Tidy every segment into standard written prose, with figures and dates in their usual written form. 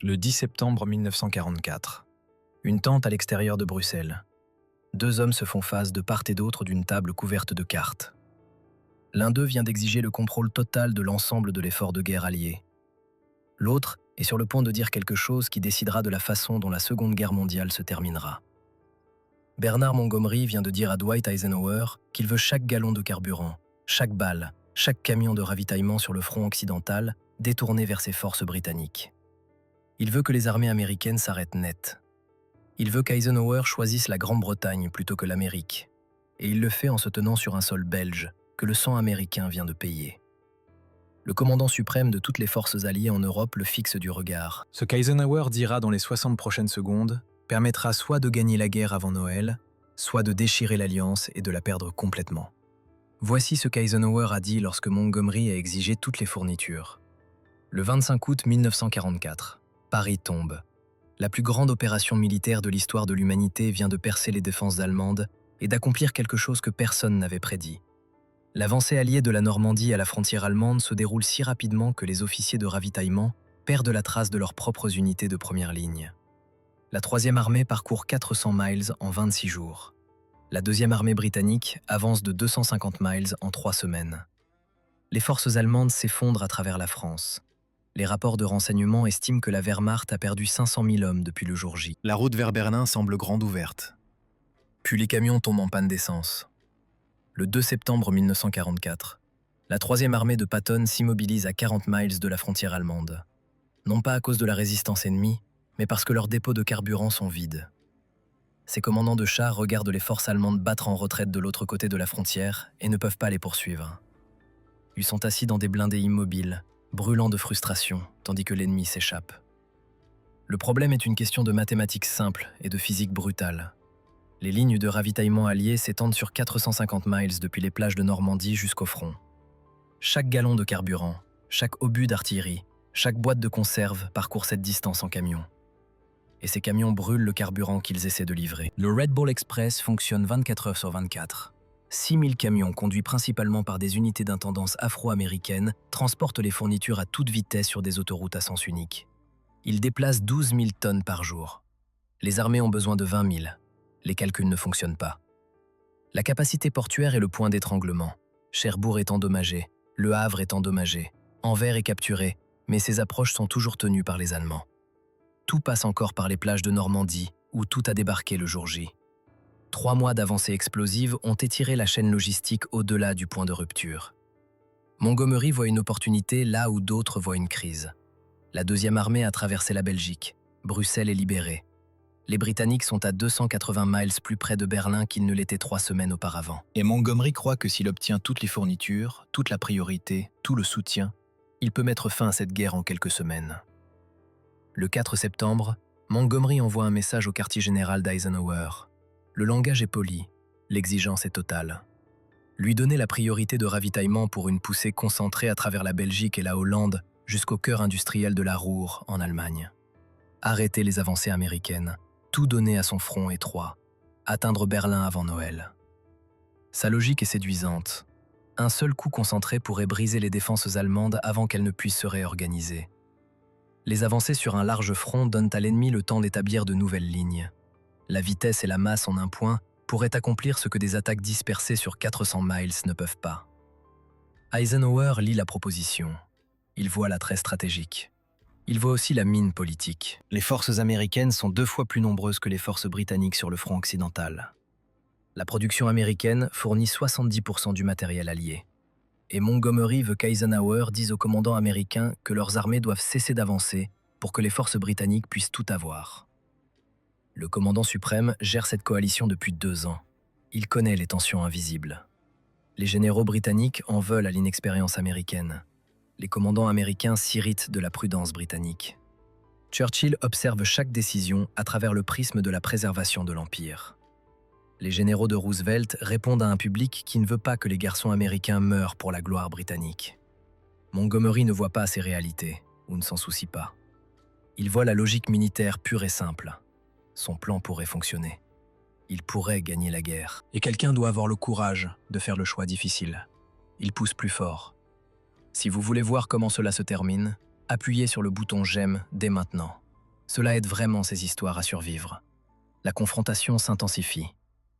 Le 10 septembre 1944. Une tente à l'extérieur de Bruxelles. Deux hommes se font face de part et d'autre d'une table couverte de cartes. L'un d'eux vient d'exiger le contrôle total de l'ensemble de l'effort de guerre allié. L'autre est sur le point de dire quelque chose qui décidera de la façon dont la Seconde Guerre mondiale se terminera. Bernard Montgomery vient de dire à Dwight Eisenhower qu'il veut chaque gallon de carburant, chaque balle, chaque camion de ravitaillement sur le front occidental détourné vers ses forces britanniques. Il veut que les armées américaines s'arrêtent net. Il veut qu'Eisenhower choisisse la Grande-Bretagne plutôt que l'Amérique. Et il le fait en se tenant sur un sol belge que le sang américain vient de payer. Le commandant suprême de toutes les forces alliées en Europe le fixe du regard. Ce qu'Eisenhower dira dans les 60 prochaines secondes permettra soit de gagner la guerre avant Noël, soit de déchirer l'alliance et de la perdre complètement. Voici ce qu'Eisenhower a dit lorsque Montgomery a exigé toutes les fournitures. Le 25 août 1944, Paris tombe. La plus grande opération militaire de l'histoire de l'humanité vient de percer les défenses allemandes et d'accomplir quelque chose que personne n'avait prédit. L'avancée alliée de la Normandie à la frontière allemande se déroule si rapidement que les officiers de ravitaillement perdent la trace de leurs propres unités de première ligne. La 3e armée parcourt 400 miles en 26 jours. La 2e armée britannique avance de 250 miles en 3 semaines. Les forces allemandes s'effondrent à travers la France. Les rapports de renseignement estiment que la Wehrmacht a perdu 500 000 hommes depuis le jour J. La route vers Berlin semble grande ouverte. Puis les camions tombent en panne d'essence. Le 2 septembre 1944, la 3e armée de Patton s'immobilise à 40 miles de la frontière allemande. Non pas à cause de la résistance ennemie, mais parce que leurs dépôts de carburant sont vides. Ces commandants de chars regardent les forces allemandes battre en retraite de l'autre côté de la frontière et ne peuvent pas les poursuivre. Ils sont assis dans des blindés immobiles, brûlant de frustration, tandis que l'ennemi s'échappe. Le problème est une question de mathématiques simples et de physique brutale. Les lignes de ravitaillement alliées s'étendent sur 450 miles depuis les plages de Normandie jusqu'au front. Chaque gallon de carburant, chaque obus d'artillerie, chaque boîte de conserve parcourt cette distance en camion. Et ces camions brûlent le carburant qu'ils essaient de livrer. Le Red Bull Express fonctionne 24 heures sur 24. 6000 camions conduits principalement par des unités d'intendance afro-américaines transportent les fournitures à toute vitesse sur des autoroutes à sens unique. Ils déplacent 12 000 tonnes par jour. Les armées ont besoin de 20 000. Les calculs ne fonctionnent pas. La capacité portuaire est le point d'étranglement. Cherbourg est endommagé, Le Havre est endommagé, Anvers est capturé, mais ces approches sont toujours tenues par les Allemands. Tout passe encore par les plages de Normandie, où tout a débarqué le jour J. 3 mois d'avancée explosive ont étiré la chaîne logistique au-delà du point de rupture. Montgomery voit une opportunité là où d'autres voient une crise. La 2e armée a traversé la Belgique. Bruxelles est libérée. Les Britanniques sont à 280 miles plus près de Berlin qu'ils ne l'étaient 3 semaines auparavant. Et Montgomery croit que s'il obtient toutes les fournitures, toute la priorité, tout le soutien, il peut mettre fin à cette guerre en quelques semaines. Le 4 septembre, Montgomery envoie un message au quartier général d'Eisenhower. Le langage est poli, l'exigence est totale. Lui donner la priorité de ravitaillement pour une poussée concentrée à travers la Belgique et la Hollande jusqu'au cœur industriel de la Ruhr en Allemagne. Arrêter les avancées américaines, tout donner à son front étroit, atteindre Berlin avant Noël. Sa logique est séduisante. Un seul coup concentré pourrait briser les défenses allemandes avant qu'elles ne puissent se réorganiser. Les avancées sur un large front donnent à l'ennemi le temps d'établir de nouvelles lignes. La vitesse et la masse en un point pourraient accomplir ce que des attaques dispersées sur 400 miles ne peuvent pas. Eisenhower lit la proposition. Il voit l'attrait stratégique. Il voit aussi la mine politique. Les forces américaines sont 2 fois plus nombreuses que les forces britanniques sur le front occidental. La production américaine fournit 70% du matériel allié. Et Montgomery veut qu'Eisenhower dise aux commandants américains que leurs armées doivent cesser d'avancer pour que les forces britanniques puissent tout avoir. Le commandant suprême gère cette coalition depuis 2 ans. Il connaît les tensions invisibles. Les généraux britanniques en veulent à l'inexpérience américaine. Les commandants américains s'irritent de la prudence britannique. Churchill observe chaque décision à travers le prisme de la préservation de l'Empire. Les généraux de Roosevelt répondent à un public qui ne veut pas que les garçons américains meurent pour la gloire britannique. Montgomery ne voit pas ces réalités, ou ne s'en soucie pas. Il voit la logique militaire pure et simple. Son plan pourrait fonctionner. Il pourrait gagner la guerre. et quelqu'un doit avoir le courage de faire le choix difficile. Il pousse plus fort. Si vous voulez voir comment cela se termine, appuyez sur le bouton j'aime dès maintenant. Cela aide vraiment ces histoires à survivre. La confrontation s'intensifie.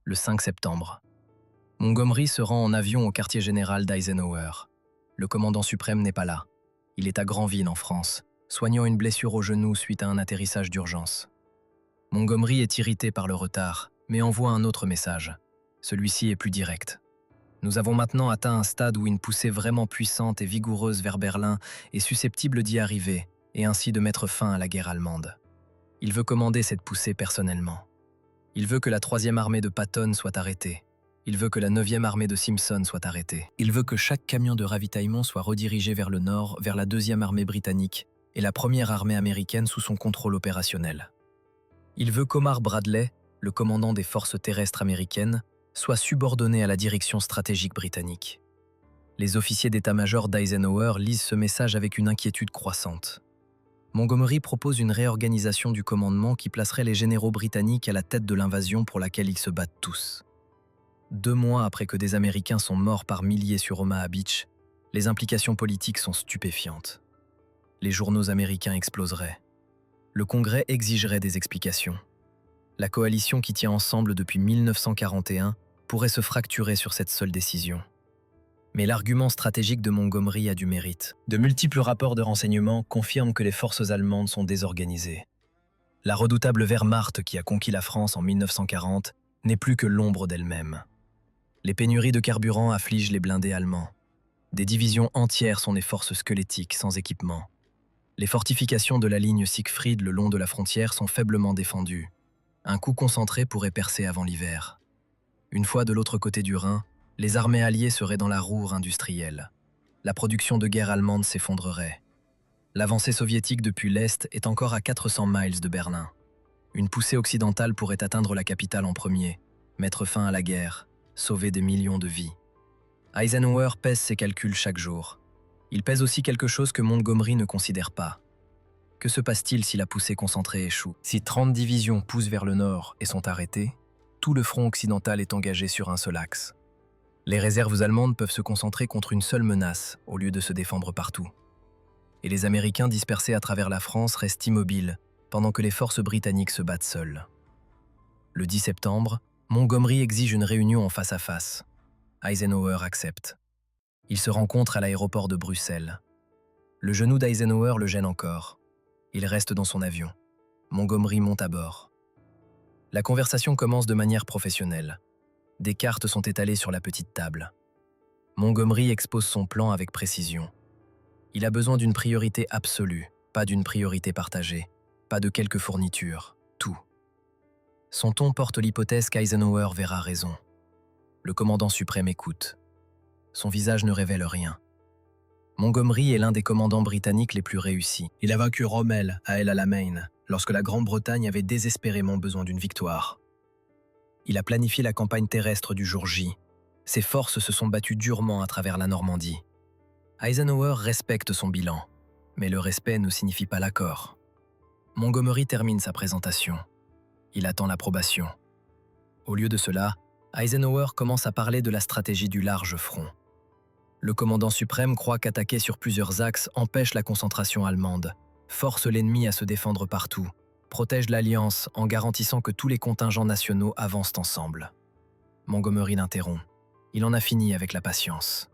Le 5 septembre, Montgomery se rend en avion au quartier général d'Eisenhower. Le commandant suprême n'est pas là. Il est à Granville, en France, soignant une blessure au genou suite à un atterrissage d'urgence. Montgomery est irrité par le retard, mais envoie un autre message. Celui-ci est plus direct. Nous avons maintenant atteint un stade où une poussée vraiment puissante et vigoureuse vers Berlin est susceptible d'y arriver, et ainsi de mettre fin à la guerre allemande. Il veut commander cette poussée personnellement. Il veut que la 3e armée de Patton soit arrêtée. Il veut que la 9e armée de Simpson soit arrêtée. Il veut que chaque camion de ravitaillement soit redirigé vers le nord, vers la 2e armée britannique et la 1re armée américaine sous son contrôle opérationnel. Il veut qu'Omar Bradley, le commandant des forces terrestres américaines, soit subordonné à la direction stratégique britannique. Les officiers d'état-major d'Eisenhower lisent ce message avec une inquiétude croissante. Montgomery propose une réorganisation du commandement qui placerait les généraux britanniques à la tête de l'invasion pour laquelle ils se battent tous. 2 mois après que des Américains sont morts par milliers sur Omaha Beach, les implications politiques sont stupéfiantes. Les journaux américains exploseraient. Le Congrès exigerait des explications. La coalition qui tient ensemble depuis 1941 pourrait se fracturer sur cette seule décision. Mais l'argument stratégique de Montgomery a du mérite. De multiples rapports de renseignement confirment que les forces allemandes sont désorganisées. La redoutable Wehrmacht qui a conquis la France en 1940 n'est plus que l'ombre d'elle-même. Les pénuries de carburant affligent les blindés allemands. Des divisions entières sont des forces squelettiques sans équipement. Les fortifications de la ligne Siegfried le long de la frontière sont faiblement défendues. Un coup concentré pourrait percer avant l'hiver. Une fois de l'autre côté du Rhin, les armées alliées seraient dans la roue industrielle. La production de guerre allemande s'effondrerait. L'avancée soviétique depuis l'Est est encore à 400 miles de Berlin. Une poussée occidentale pourrait atteindre la capitale en premier, mettre fin à la guerre, sauver des millions de vies. Eisenhower pèse ses calculs chaque jour. Il pèse aussi quelque chose que Montgomery ne considère pas. Que se passe-t-il si la poussée concentrée échoue? Si 30 divisions poussent vers le nord et sont arrêtées, tout le front occidental est engagé sur un seul axe. Les réserves allemandes peuvent se concentrer contre une seule menace, au lieu de se défendre partout. Et les Américains dispersés à travers la France restent immobiles, pendant que les forces britanniques se battent seules. Le 10 septembre, Montgomery exige une réunion en face à face. Eisenhower accepte. Ils se rencontrent à l'aéroport de Bruxelles. Le genou d'Eisenhower le gêne encore. Il reste dans son avion. Montgomery monte à bord. La conversation commence de manière professionnelle. Des cartes sont étalées sur la petite table. Montgomery expose son plan avec précision. Il a besoin d'une priorité absolue, pas d'une priorité partagée, pas de quelques fournitures, tout. Son ton porte l'hypothèse qu'Eisenhower verra raison. Le commandant suprême écoute. Son visage ne révèle rien. Montgomery est l'un des commandants britanniques les plus réussis. Il a vaincu Rommel à El Alamein, lorsque la Grande-Bretagne avait désespérément besoin d'une victoire. Il a planifié la campagne terrestre du jour J. Ses forces se sont battues durement à travers la Normandie. Eisenhower respecte son bilan, mais le respect ne signifie pas l'accord. Montgomery termine sa présentation. Il attend l'approbation. Au lieu de cela, Eisenhower commence à parler de la stratégie du large front. Le commandant suprême croit qu'attaquer sur plusieurs axes empêche la concentration allemande, force l'ennemi à se défendre partout, protège l'Alliance en garantissant que tous les contingents nationaux avancent ensemble. Montgomery l'interrompt. Il en a fini avec la patience.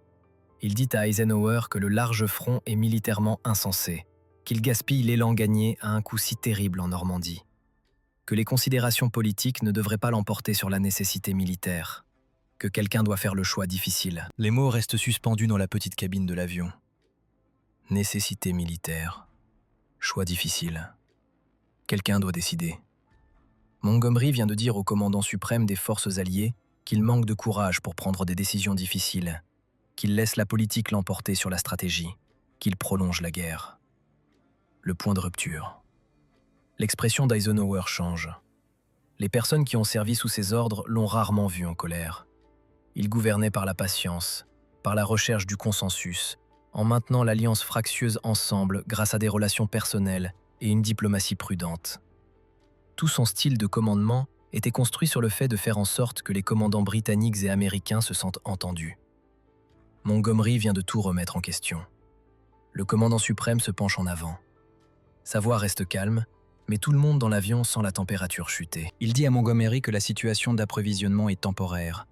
Il dit à Eisenhower que le large front est militairement insensé, qu'il gaspille l'élan gagné à un coup si terrible en Normandie, que les considérations politiques ne devraient pas l'emporter sur la nécessité militaire, que quelqu'un doit faire le choix difficile. Les mots restent suspendus dans la petite cabine de l'avion. Nécessité militaire, choix difficile. Quelqu'un doit décider. Montgomery vient de dire au commandant suprême des forces alliées qu'il manque de courage pour prendre des décisions difficiles, qu'il laisse la politique l'emporter sur la stratégie, qu'il prolonge la guerre. Le point de rupture. L'expression d'Eisenhower change. Les personnes qui ont servi sous ses ordres l'ont rarement vu en colère. Il gouvernait par la patience, par la recherche du consensus, en maintenant l'alliance fractieuse ensemble grâce à des relations personnelles et une diplomatie prudente. Tout son style de commandement était construit sur le fait de faire en sorte que les commandants britanniques et américains se sentent entendus. Montgomery vient de tout remettre en question. Le commandant suprême se penche en avant. Sa voix reste calme, Mais tout le monde dans l'avion sent la température chuter. Il dit à Montgomery que la situation d'approvisionnement est temporaire,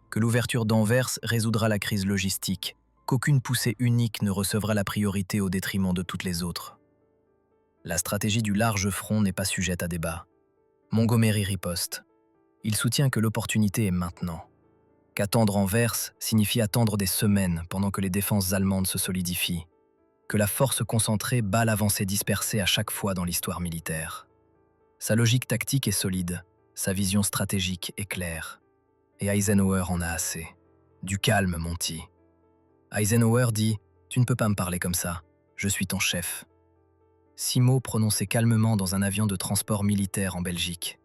que l'ouverture d'Anvers résoudra la crise logistique, qu'aucune poussée unique ne recevra la priorité au détriment de toutes les autres. La stratégie du large front n'est pas sujette à débat. Montgomery riposte. Il soutient que l'opportunité est maintenant. Qu'attendre Anvers signifie attendre des semaines pendant que les défenses allemandes se solidifient. Que la force concentrée bat l'avancée dispersée à chaque fois dans l'histoire militaire. Sa logique tactique est solide, sa vision stratégique est claire. Et Eisenhower en a assez. Du calme, Monty. Eisenhower dit « Tu ne peux pas me parler comme ça, je suis ton chef ». 6 mots prononcés calmement dans un avion de transport militaire en Belgique.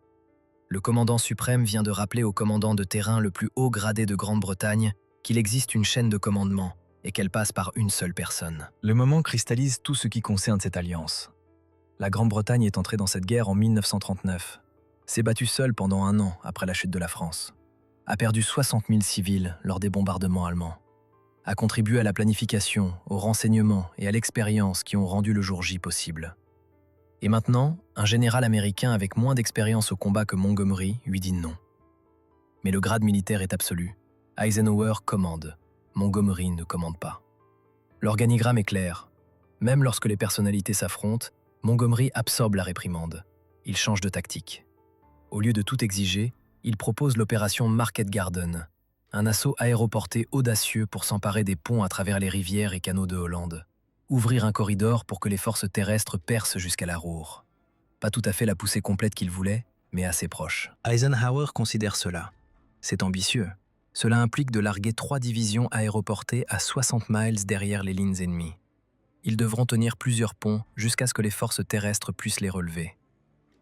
Le commandant suprême vient de rappeler au commandant de terrain le plus haut gradé de Grande-Bretagne qu'il existe une chaîne de commandement et qu'elle passe par une seule personne. Le moment cristallise tout ce qui concerne cette alliance. La Grande-Bretagne est entrée dans cette guerre en 1939, s'est battue seule pendant 1 an après la chute de la France, a perdu 60 000 civils lors des bombardements allemands, a contribué à la planification, au renseignement et à l'expérience qui ont rendu le jour J possible. Et maintenant, un général américain avec moins d'expérience au combat que Montgomery lui dit non. Mais le grade militaire est absolu. Eisenhower commande. Montgomery ne commande pas. L'organigramme est clair. Même lorsque les personnalités s'affrontent, Montgomery absorbe la réprimande. Il change de tactique. Au lieu de tout exiger, il propose l'opération Market Garden, un assaut aéroporté audacieux pour s'emparer des ponts à travers les rivières et canaux de Hollande. Ouvrir un corridor pour que les forces terrestres percent jusqu'à la Ruhr. Pas tout à fait la poussée complète qu'il voulait, mais assez proche. Eisenhower considère cela. C'est ambitieux. Cela implique de larguer 3 divisions aéroportées à 60 miles derrière les lignes ennemies. Ils devront tenir plusieurs ponts jusqu'à ce que les forces terrestres puissent les relever.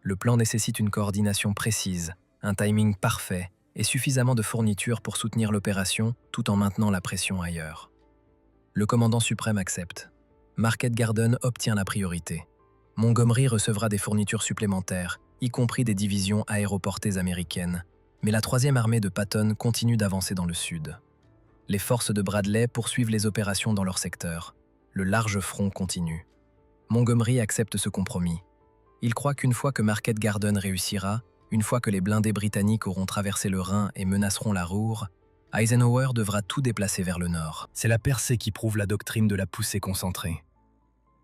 Le plan nécessite une coordination précise, un timing parfait et suffisamment de fournitures pour soutenir l'opération tout en maintenant la pression ailleurs. Le commandant suprême accepte. Market Garden obtient la priorité. Montgomery recevra des fournitures supplémentaires, y compris des divisions aéroportées américaines, mais la 3e armée de Patton continue d'avancer dans le sud. Les forces de Bradley poursuivent les opérations dans leur secteur. Le large front continue. Montgomery accepte ce compromis. Il croit qu'une fois que Market Garden réussira, une fois que les blindés britanniques auront traversé le Rhin et menaceront la Ruhr, Eisenhower devra tout déplacer vers le nord. C'est la percée qui prouve la doctrine de la poussée concentrée.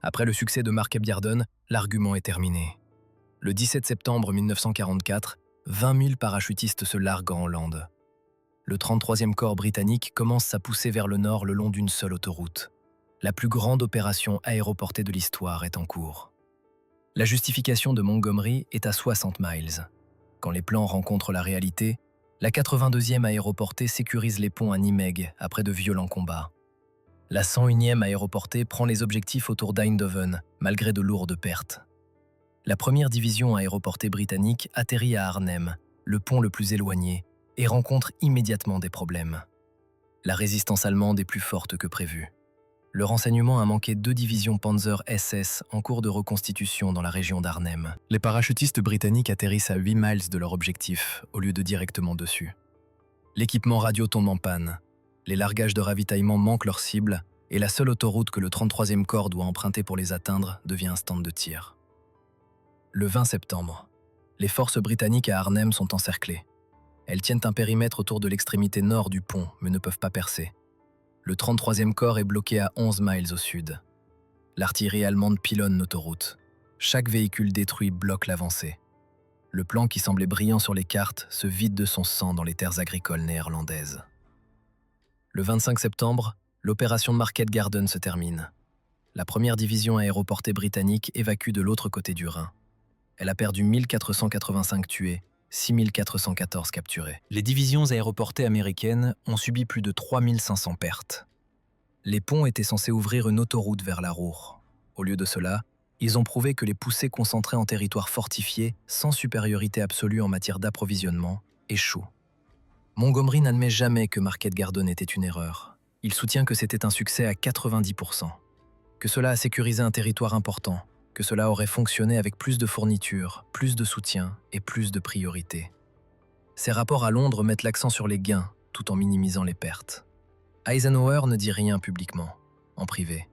Après le succès de Market Garden, l'argument est terminé. Le 17 septembre 1944, 20 000 parachutistes se larguent en Hollande. Le 33e corps britannique commence sa poussée vers le nord le long d'une seule autoroute. La plus grande opération aéroportée de l'histoire est en cours. La justification de Montgomery est à 60 miles. Quand les plans rencontrent la réalité, la 82e aéroportée sécurise les ponts à Nimègue après de violents combats. La 101e aéroportée prend les objectifs autour d'Eindhoven, malgré de lourdes pertes. La première division aéroportée britannique atterrit à Arnhem, le pont le plus éloigné, et rencontre immédiatement des problèmes. La résistance allemande est plus forte que prévu. Le renseignement a manqué 2 divisions Panzer SS en cours de reconstitution dans la région d'Arnhem. Les parachutistes britanniques atterrissent à 8 miles de leur objectif, au lieu de directement dessus. L'équipement radio tombe en panne. Les largages de ravitaillement manquent leur cible, et la seule autoroute que le 33e corps doit emprunter pour les atteindre devient un stand de tir. Le 20 septembre, les forces britanniques à Arnhem sont encerclées. Elles tiennent un périmètre autour de l'extrémité nord du pont, mais ne peuvent pas percer. Le 33e corps est bloqué à 11 miles au sud. L'artillerie allemande pilonne l'autoroute. Chaque véhicule détruit bloque l'avancée. Le plan qui semblait brillant sur les cartes se vide de son sang dans les terres agricoles néerlandaises. Le 25 septembre, l'opération Market Garden se termine. La première division aéroportée britannique évacue de l'autre côté du Rhin. Elle a perdu 1485 tués, 6414 capturés. Les divisions aéroportées américaines ont subi plus de 3500 pertes. Les ponts étaient censés ouvrir une autoroute vers la Ruhr. Au lieu de cela, ils ont prouvé que les poussées concentrées en territoire fortifié, sans supériorité absolue en matière d'approvisionnement, échouent. Montgomery n'admet jamais que Market Garden était une erreur. Il soutient que c'était un succès à 90%, que cela a sécurisé un territoire important, que cela aurait fonctionné avec plus de fournitures, plus de soutien et plus de priorité. Ses rapports à Londres mettent l'accent sur les gains, tout en minimisant les pertes. Eisenhower ne dit rien publiquement, en privé.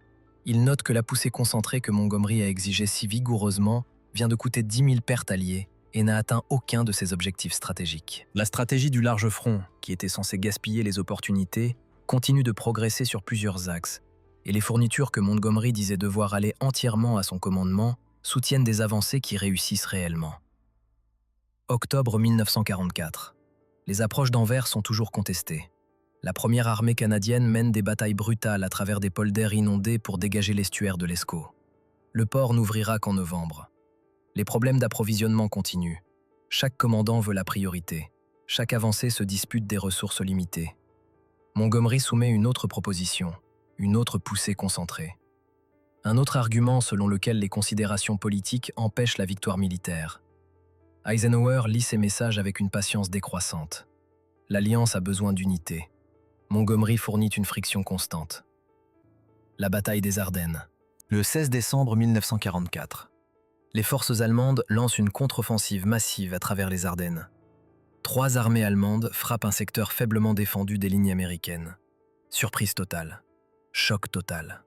Il note que la poussée concentrée que Montgomery a exigée si vigoureusement vient de coûter 10 000 pertes alliées et n'a atteint aucun de ses objectifs stratégiques. La stratégie du large front, qui était censée gaspiller les opportunités, continue de progresser sur plusieurs axes, et les fournitures que Montgomery disait devoir aller entièrement à son commandement soutiennent des avancées qui réussissent réellement. Octobre 1944. Les approches d'Anvers sont toujours contestées. La première armée canadienne mène des batailles brutales à travers des polders inondés pour dégager l'estuaire de l'Escaut. Le port n'ouvrira qu'en novembre. Les problèmes d'approvisionnement continuent. Chaque commandant veut la priorité. Chaque avancée se dispute des ressources limitées. Montgomery soumet une autre proposition, une autre poussée concentrée. Un autre argument selon lequel les considérations politiques empêchent la victoire militaire. Eisenhower lit ces messages avec une patience décroissante. L'Alliance a besoin d'unité. Montgomery fournit une friction constante. La bataille des Ardennes. Le 16 décembre 1944. Les forces allemandes lancent une contre-offensive massive à travers les Ardennes. 3 armées allemandes frappent un secteur faiblement défendu des lignes américaines. Surprise totale. Choc total.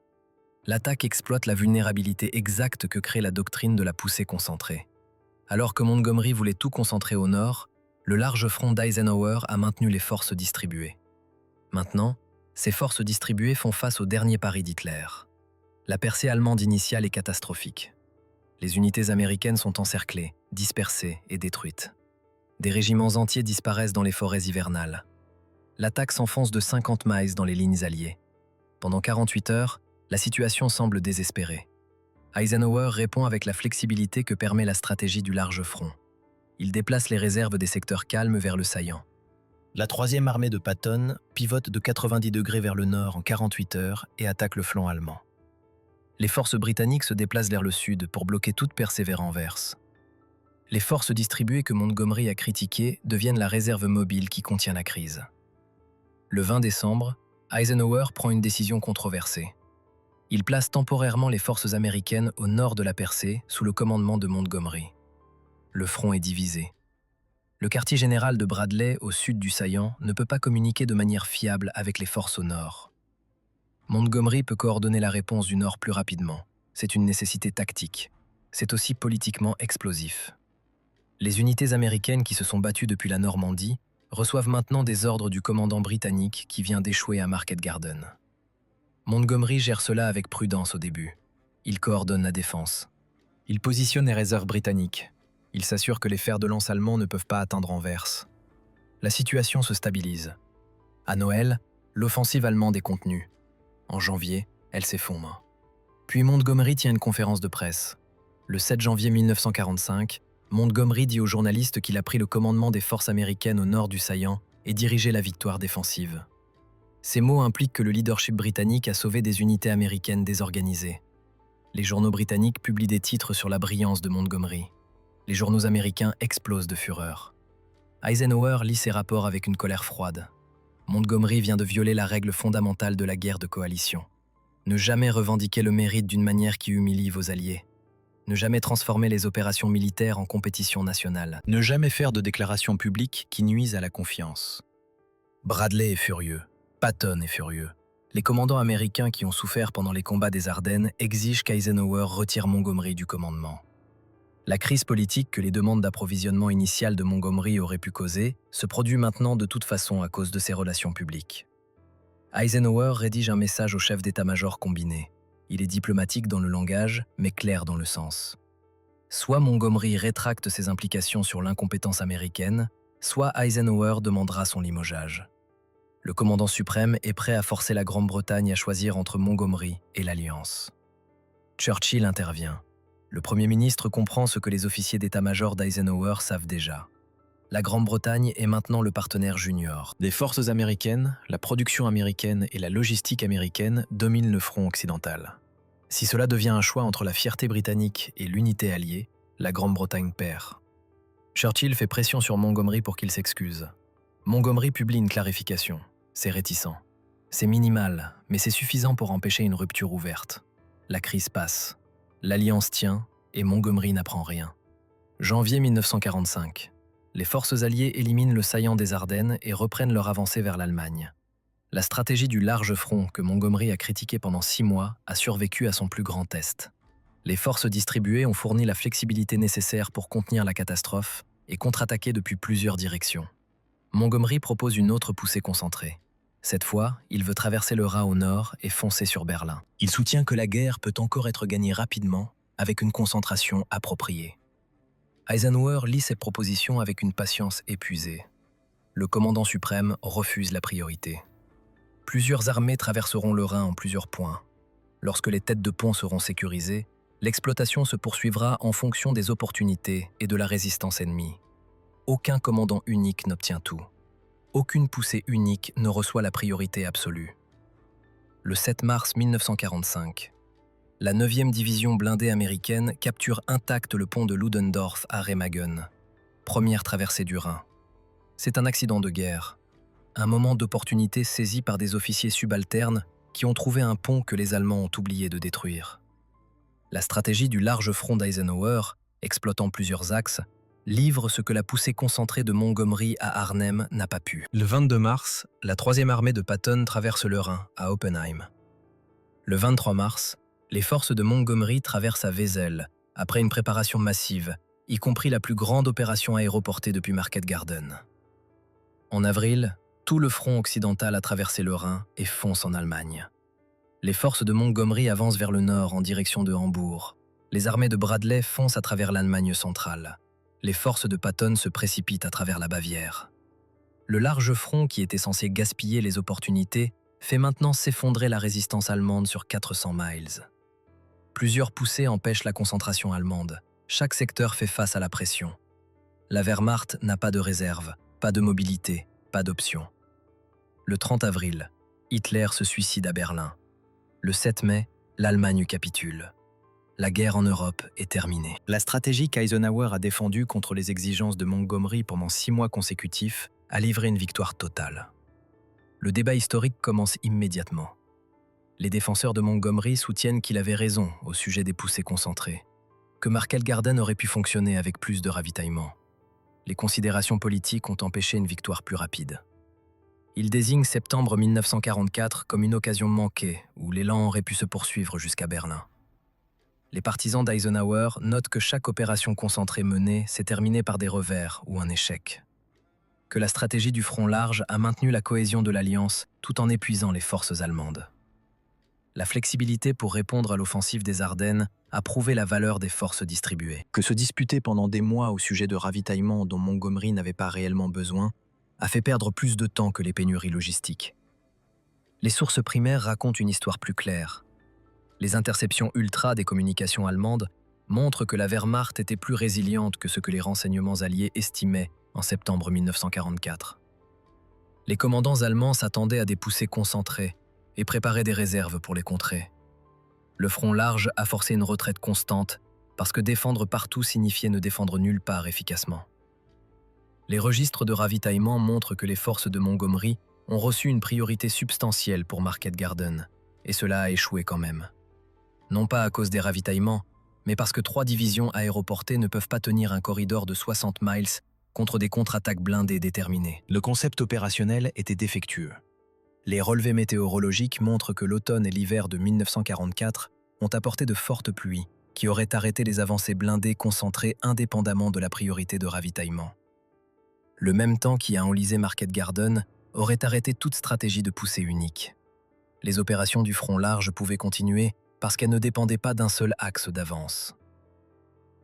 L'attaque exploite la vulnérabilité exacte que crée la doctrine de la poussée concentrée. Alors que Montgomery voulait tout concentrer au nord, le large front d'Eisenhower a maintenu les forces distribuées. Maintenant, ces forces distribuées font face au dernier pari d'Hitler. La percée allemande initiale est catastrophique. Les unités américaines sont encerclées, dispersées et détruites. Des régiments entiers disparaissent dans les forêts hivernales. L'attaque s'enfonce de 50 miles dans les lignes alliées. Pendant 48 heures, la situation semble désespérée. Eisenhower répond avec la flexibilité que permet la stratégie du large front. Il déplace les réserves des secteurs calmes vers le saillant. La 3e armée de Patton pivote de 90 degrés vers le nord en 48 heures et attaque le flanc allemand. Les forces britanniques se déplacent vers le sud pour bloquer toute percée vers Anvers. Les forces distribuées que Montgomery a critiquées deviennent la réserve mobile qui contient la crise. Le 20 décembre, Eisenhower prend une décision controversée. Il place temporairement les forces américaines au nord de la percée sous le commandement de Montgomery. Le front est divisé. Le quartier général de Bradley, au sud du saillant, ne peut pas communiquer de manière fiable avec les forces au nord. Montgomery peut coordonner la réponse du nord plus rapidement. C'est une nécessité tactique. C'est aussi politiquement explosif. Les unités américaines qui se sont battues depuis la Normandie reçoivent maintenant des ordres du commandant britannique qui vient d'échouer à Market Garden. Montgomery gère cela avec prudence au début. Il coordonne la défense. Il positionne les réserves britanniques. Il s'assure que les fers de lance allemands ne peuvent pas atteindre Anvers. La situation se stabilise. À Noël, l'offensive allemande est contenue. En janvier, elle s'effondre. Puis Montgomery tient une conférence de presse. Le 7 janvier 1945, Montgomery dit aux journalistes qu'il a pris le commandement des forces américaines au nord du saillant et dirigé la victoire défensive. Ces mots impliquent que le leadership britannique a sauvé des unités américaines désorganisées. Les journaux britanniques publient des titres sur la brillance de Montgomery. Les journaux américains explosent de fureur. Eisenhower lit ces rapports avec une colère froide. Montgomery vient de violer la règle fondamentale de la guerre de coalition. Ne jamais revendiquer le mérite d'une manière qui humilie vos alliés. Ne jamais transformer les opérations militaires en compétition nationale. Ne jamais faire de déclarations publiques qui nuisent à la confiance. Bradley est furieux. Patton est furieux. Les commandants américains qui ont souffert pendant les combats des Ardennes exigent qu'Eisenhower retire Montgomery du commandement. La crise politique que les demandes d'approvisionnement initiales de Montgomery auraient pu causer se produit maintenant de toute façon à cause de ses relations publiques. Eisenhower rédige un message au chef d'état-major combiné. Il est diplomatique dans le langage, mais clair dans le sens. Soit Montgomery rétracte ses implications sur l'incompétence américaine, soit Eisenhower demandera son limogeage. Le commandant suprême est prêt à forcer la Grande-Bretagne à choisir entre Montgomery et l'Alliance. Churchill intervient. Le Premier ministre comprend ce que les officiers d'état-major d'Eisenhower savent déjà. La Grande-Bretagne est maintenant le partenaire junior. Des forces américaines, la production américaine et la logistique américaine dominent le front occidental. Si cela devient un choix entre la fierté britannique et l'unité alliée, la Grande-Bretagne perd. Churchill fait pression sur Montgomery pour qu'il s'excuse. Montgomery publie une clarification. C'est réticent. C'est minimal, mais c'est suffisant pour empêcher une rupture ouverte. La crise passe. L'Alliance tient et Montgomery n'apprend rien. Janvier 1945. Les forces alliées éliminent le saillant des Ardennes et reprennent leur avancée vers l'Allemagne. La stratégie du large front que Montgomery a critiquée pendant 6 mois a survécu à son plus grand test. Les forces distribuées ont fourni la flexibilité nécessaire pour contenir la catastrophe et contre-attaquer depuis plusieurs directions. Montgomery propose une autre poussée concentrée. Cette fois, il veut traverser le Rhin au nord et foncer sur Berlin. Il soutient que la guerre peut encore être gagnée rapidement avec une concentration appropriée. Eisenhower lit ses propositions avec une patience épuisée. Le commandant suprême refuse la priorité. Plusieurs armées traverseront le Rhin en plusieurs points. Lorsque les têtes de pont seront sécurisées, l'exploitation se poursuivra en fonction des opportunités et de la résistance ennemie. Aucun commandant unique n'obtient tout. Aucune poussée unique ne reçoit la priorité absolue. Le 7 mars 1945, la 9e division blindée américaine capture intacte le pont de Ludendorff à Remagen, première traversée du Rhin. C'est un accident de guerre, un moment d'opportunité saisi par des officiers subalternes qui ont trouvé un pont que les Allemands ont oublié de détruire. La stratégie du large front d'Eisenhower, exploitant plusieurs axes, livre ce que la poussée concentrée de Montgomery à Arnhem n'a pas pu. Le 22 mars, la 3e armée de Patton traverse le Rhin, à Oppenheim. Le 23 mars, les forces de Montgomery traversent à Wesel, après une préparation massive, y compris la plus grande opération aéroportée depuis Market Garden. En avril, tout le front occidental a traversé le Rhin et fonce en Allemagne. Les forces de Montgomery avancent vers le nord en direction de Hambourg. Les armées de Bradley foncent à travers l'Allemagne centrale. Les forces de Patton se précipitent à travers la Bavière. Le large front qui était censé gaspiller les opportunités fait maintenant s'effondrer la résistance allemande sur 400 miles. Plusieurs poussées empêchent la concentration allemande. Chaque secteur fait face à la pression. La Wehrmacht n'a pas de réserve, pas de mobilité, pas d'option. Le 30 avril, Hitler se suicide à Berlin. Le 7 mai, l'Allemagne capitule. La guerre en Europe est terminée. La stratégie qu'Eisenhower a défendue contre les exigences de Montgomery pendant 6 mois consécutifs a livré une victoire totale. Le débat historique commence immédiatement. Les défenseurs de Montgomery soutiennent qu'il avait raison au sujet des poussées concentrées, que Market Garden aurait pu fonctionner avec plus de ravitaillement. Les considérations politiques ont empêché une victoire plus rapide. Ils désignent septembre 1944 comme une occasion manquée où l'élan aurait pu se poursuivre jusqu'à Berlin. Les partisans d'Eisenhower notent que chaque opération concentrée menée s'est terminée par des revers ou un échec. Que la stratégie du front large a maintenu la cohésion de l'Alliance tout en épuisant les forces allemandes. La flexibilité pour répondre à l'offensive des Ardennes a prouvé la valeur des forces distribuées. Que se disputer pendant des mois au sujet de ravitaillements dont Montgomery n'avait pas réellement besoin a fait perdre plus de temps que les pénuries logistiques. Les sources primaires racontent une histoire plus claire. Les interceptions ultra des communications allemandes montrent que la Wehrmacht était plus résiliente que ce que les renseignements alliés estimaient en septembre 1944. Les commandants allemands s'attendaient à des poussées concentrées et préparaient des réserves pour les contrer. Le front large a forcé une retraite constante parce que défendre partout signifiait ne défendre nulle part efficacement. Les registres de ravitaillement montrent que les forces de Montgomery ont reçu une priorité substantielle pour Market Garden, et cela a échoué quand même. Non pas à cause des ravitaillements, mais parce que 3 divisions aéroportées ne peuvent pas tenir un corridor de 60 miles contre des contre-attaques blindées déterminées. Le concept opérationnel était défectueux. Les relevés météorologiques montrent que l'automne et l'hiver de 1944 ont apporté de fortes pluies qui auraient arrêté les avancées blindées concentrées indépendamment de la priorité de ravitaillement. Le même temps qui a enlisé Market Garden aurait arrêté toute stratégie de poussée unique. Les opérations du front large pouvaient continuer parce qu'elles ne dépendaient pas d'un seul axe d'avance.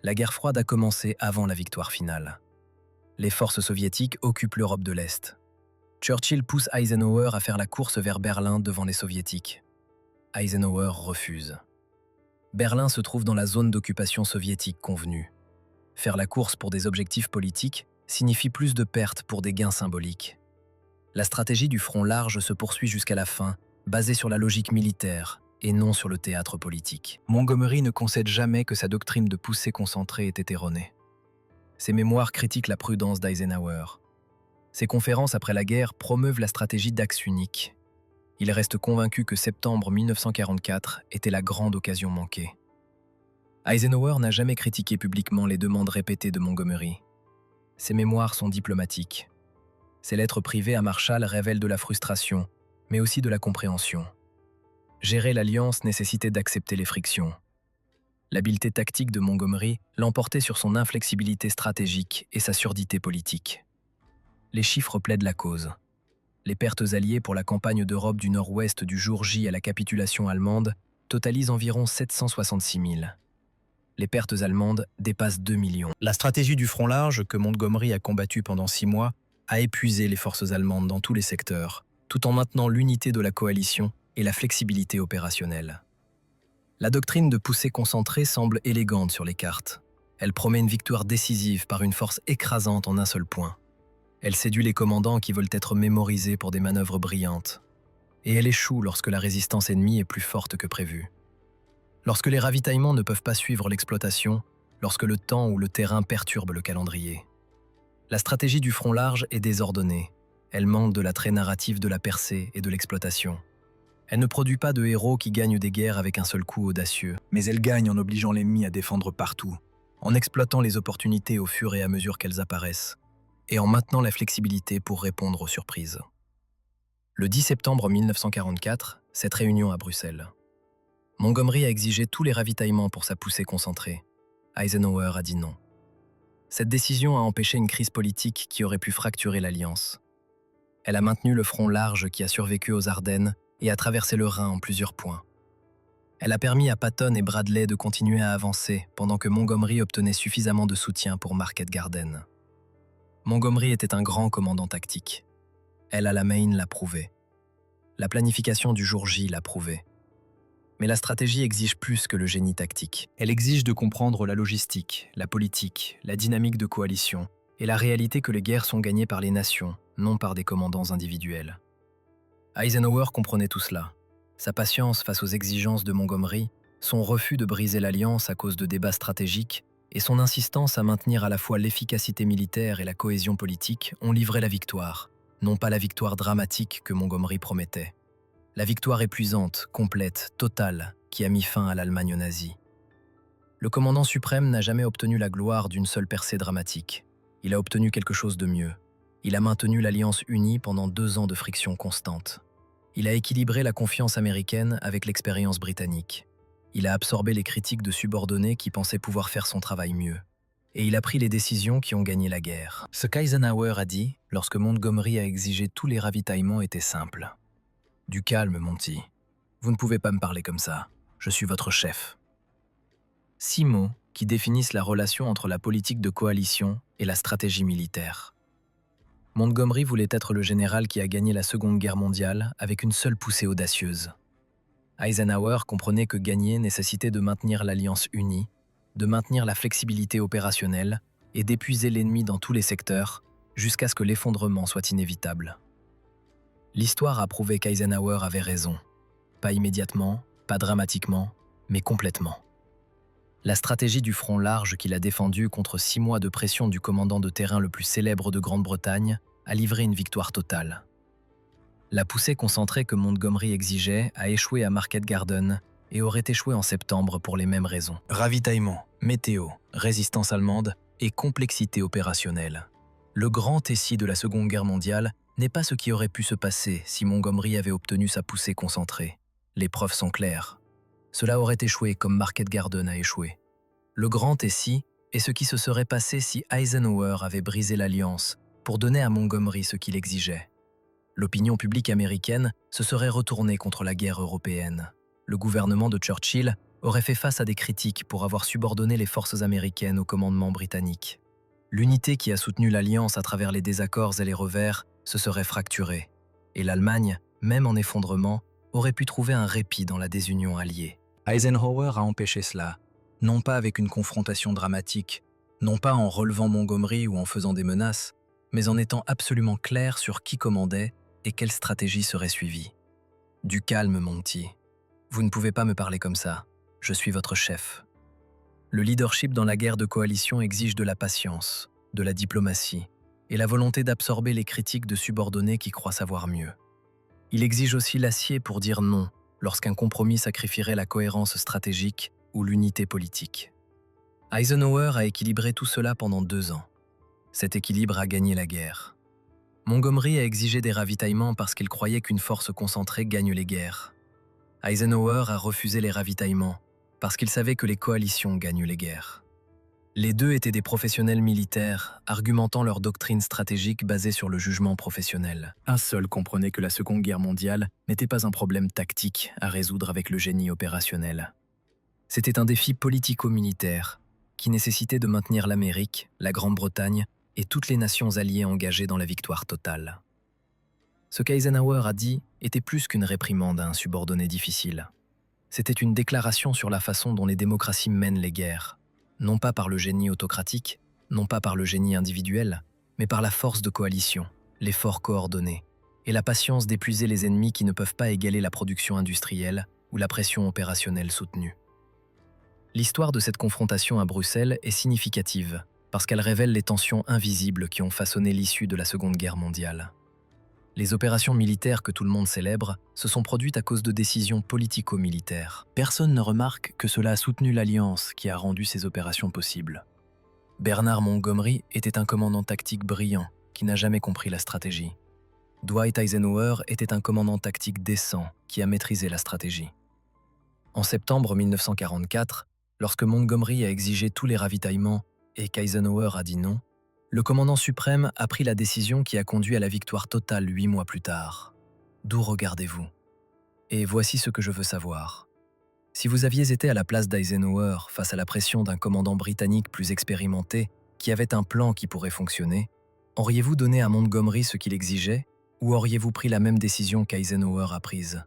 La guerre froide a commencé avant la victoire finale. Les forces soviétiques occupent l'Europe de l'Est. Churchill pousse Eisenhower à faire la course vers Berlin devant les soviétiques. Eisenhower refuse. Berlin se trouve dans la zone d'occupation soviétique convenue. Faire la course pour des objectifs politiques signifie plus de pertes pour des gains symboliques. La stratégie du front large se poursuit jusqu'à la fin, basée sur la logique militaire et non sur le théâtre politique. Montgomery ne concède jamais que sa doctrine de poussée concentrée était erronée. Ses mémoires critiquent la prudence d'Eisenhower. Ses conférences après la guerre promeuvent la stratégie d'axe unique. Il reste convaincu que septembre 1944 était la grande occasion manquée. Eisenhower n'a jamais critiqué publiquement les demandes répétées de Montgomery. Ses mémoires sont diplomatiques. Ses lettres privées à Marshall révèlent de la frustration, mais aussi de la compréhension. Gérer l'alliance nécessitait d'accepter les frictions. L'habileté tactique de Montgomery l'emportait sur son inflexibilité stratégique et sa surdité politique. Les chiffres plaident la cause. Les pertes alliées pour la campagne d'Europe du Nord-Ouest du jour J à la capitulation allemande totalisent environ 766 000. Les pertes allemandes dépassent 2 millions. La stratégie du front large, que Montgomery a combattue pendant 6 mois, a épuisé les forces allemandes dans tous les secteurs, tout en maintenant l'unité de la coalition et la flexibilité opérationnelle. La doctrine de poussée concentrée semble élégante sur les cartes. Elle promet une victoire décisive par une force écrasante en un seul point. Elle séduit les commandants qui veulent être mémorisés pour des manœuvres brillantes. Et elle échoue lorsque la résistance ennemie est plus forte que prévu. Lorsque les ravitaillements ne peuvent pas suivre l'exploitation, lorsque le temps ou le terrain perturbe le calendrier. La stratégie du front large est désordonnée. Elle manque de l'attrait narratif de la percée et de l'exploitation. Elle ne produit pas de héros qui gagnent des guerres avec un seul coup audacieux, mais elle gagne en obligeant l'ennemi à défendre partout, en exploitant les opportunités au fur et à mesure qu'elles apparaissent, et en maintenant la flexibilité pour répondre aux surprises. Le 10 septembre 1944, cette réunion à Bruxelles. Montgomery a exigé tous les ravitaillements pour sa poussée concentrée. Eisenhower a dit non. Cette décision a empêché une crise politique qui aurait pu fracturer l'Alliance. Elle a maintenu le front large qui a survécu aux Ardennes et a traversé le Rhin en plusieurs points. Elle a permis à Patton et Bradley de continuer à avancer pendant que Montgomery obtenait suffisamment de soutien pour Market Garden. Montgomery était un grand commandant tactique. El Alamein l'a prouvé. La planification du jour J l'a prouvé. Mais la stratégie exige plus que le génie tactique. Elle exige de comprendre la logistique, la politique, la dynamique de coalition et la réalité que les guerres sont gagnées par les nations, non par des commandants individuels. Eisenhower comprenait tout cela. Sa patience face aux exigences de Montgomery, son refus de briser l'alliance à cause de débats stratégiques et son insistance à maintenir à la fois l'efficacité militaire et la cohésion politique ont livré la victoire, non pas la victoire dramatique que Montgomery promettait. La victoire épuisante, complète, totale, qui a mis fin à l'Allemagne nazie. Le commandant suprême n'a jamais obtenu la gloire d'une seule percée dramatique. Il a obtenu quelque chose de mieux. Il a maintenu l'Alliance unie pendant 2 ans de friction constante. Il a équilibré la confiance américaine avec l'expérience britannique. Il a absorbé les critiques de subordonnés qui pensaient pouvoir faire son travail mieux. Et il a pris les décisions qui ont gagné la guerre. Ce qu'Eisenhower a dit, lorsque Montgomery a exigé tous les ravitaillements, était simple. « Du calme, Monty. Vous ne pouvez pas me parler comme ça. Je suis votre chef. » 6 mots qui définissent la relation entre la politique de coalition et la stratégie militaire. Montgomery voulait être le général qui a gagné la Seconde Guerre mondiale avec une seule poussée audacieuse. Eisenhower comprenait que gagner nécessitait de maintenir l'Alliance unie, de maintenir la flexibilité opérationnelle et d'épuiser l'ennemi dans tous les secteurs jusqu'à ce que l'effondrement soit inévitable. L'histoire a prouvé qu'Eisenhower avait raison. Pas immédiatement, pas dramatiquement, mais complètement. La stratégie du front large qu'il a défendue contre 6 mois de pression du commandant de terrain le plus célèbre de Grande-Bretagne a livré une victoire totale. La poussée concentrée que Montgomery exigeait a échoué à Market Garden et aurait échoué en septembre pour les mêmes raisons. Ravitaillement, météo, résistance allemande et complexité opérationnelle. Le grand essai de la Seconde Guerre mondiale n'est pas ce qui aurait pu se passer si Montgomery avait obtenu sa poussée concentrée. Les preuves sont claires. Cela aurait échoué comme Market Garden a échoué. Le grand essai est ce qui se serait passé si Eisenhower avait brisé l'alliance pour donner à Montgomery ce qu'il exigeait. L'opinion publique américaine se serait retournée contre la guerre européenne. Le gouvernement de Churchill aurait fait face à des critiques pour avoir subordonné les forces américaines au commandement britannique. L'unité qui a soutenu l'alliance à travers les désaccords et les revers se serait fracturée, et l'Allemagne, même en effondrement, aurait pu trouver un répit dans la désunion alliée. Eisenhower a empêché cela, non pas avec une confrontation dramatique, non pas en relevant Montgomery ou en faisant des menaces, mais en étant absolument clair sur qui commandait et quelle stratégie serait suivie. Du calme, Monty. Vous ne pouvez pas me parler comme ça. Je suis votre chef. Le leadership dans la guerre de coalition exige de la patience, de la diplomatie et la volonté d'absorber les critiques de subordonnés qui croient savoir mieux. Il exige aussi l'acier pour dire non lorsqu'un compromis sacrifierait la cohérence stratégique ou l'unité politique. Eisenhower a équilibré tout cela pendant 2 ans. Cet équilibre a gagné la guerre. Montgomery a exigé des ravitaillements parce qu'il croyait qu'une force concentrée gagne les guerres. Eisenhower a refusé les ravitaillements parce qu'il savait que les coalitions gagnent les guerres. Les deux étaient des professionnels militaires, argumentant leur doctrine stratégique basée sur le jugement professionnel. Un seul comprenait que la Seconde Guerre mondiale n'était pas un problème tactique à résoudre avec le génie opérationnel. C'était un défi politico-militaire qui nécessitait de maintenir l'Amérique, la Grande-Bretagne et toutes les nations alliées engagées dans la victoire totale. Ce qu'Eisenhower a dit était plus qu'une réprimande à un subordonné difficile. C'était une déclaration sur la façon dont les démocraties mènent les guerres, non pas par le génie autocratique, non pas par le génie individuel, mais par la force de coalition, l'effort coordonné et la patience d'épuiser les ennemis qui ne peuvent pas égaler la production industrielle ou la pression opérationnelle soutenue. L'histoire de cette confrontation à Bruxelles est significative parce qu'elle révèle les tensions invisibles qui ont façonné l'issue de la Seconde Guerre mondiale. Les opérations militaires que tout le monde célèbre se sont produites à cause de décisions politico-militaires. Personne ne remarque que cela a soutenu l'Alliance qui a rendu ces opérations possibles. Bernard Montgomery était un commandant tactique brillant qui n'a jamais compris la stratégie. Dwight Eisenhower était un commandant tactique décent qui a maîtrisé la stratégie. En septembre 1944, lorsque Montgomery a exigé tous les ravitaillements et qu'Eisenhower a dit non, le commandant suprême a pris la décision qui a conduit à la victoire totale 8 mois plus tard. D'où regardez-vous? Et voici ce que je veux savoir. Si vous aviez été à la place d'Eisenhower face à la pression d'un commandant britannique plus expérimenté qui avait un plan qui pourrait fonctionner, auriez-vous donné à Montgomery ce qu'il exigeait ou auriez-vous pris la même décision qu'Eisenhower a prise?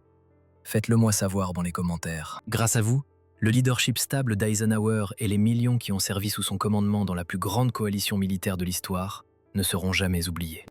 Faites-le moi savoir dans les commentaires. Grâce à vous, le leadership stable d'Eisenhower et les millions qui ont servi sous son commandement dans la plus grande coalition militaire de l'histoire ne seront jamais oubliés.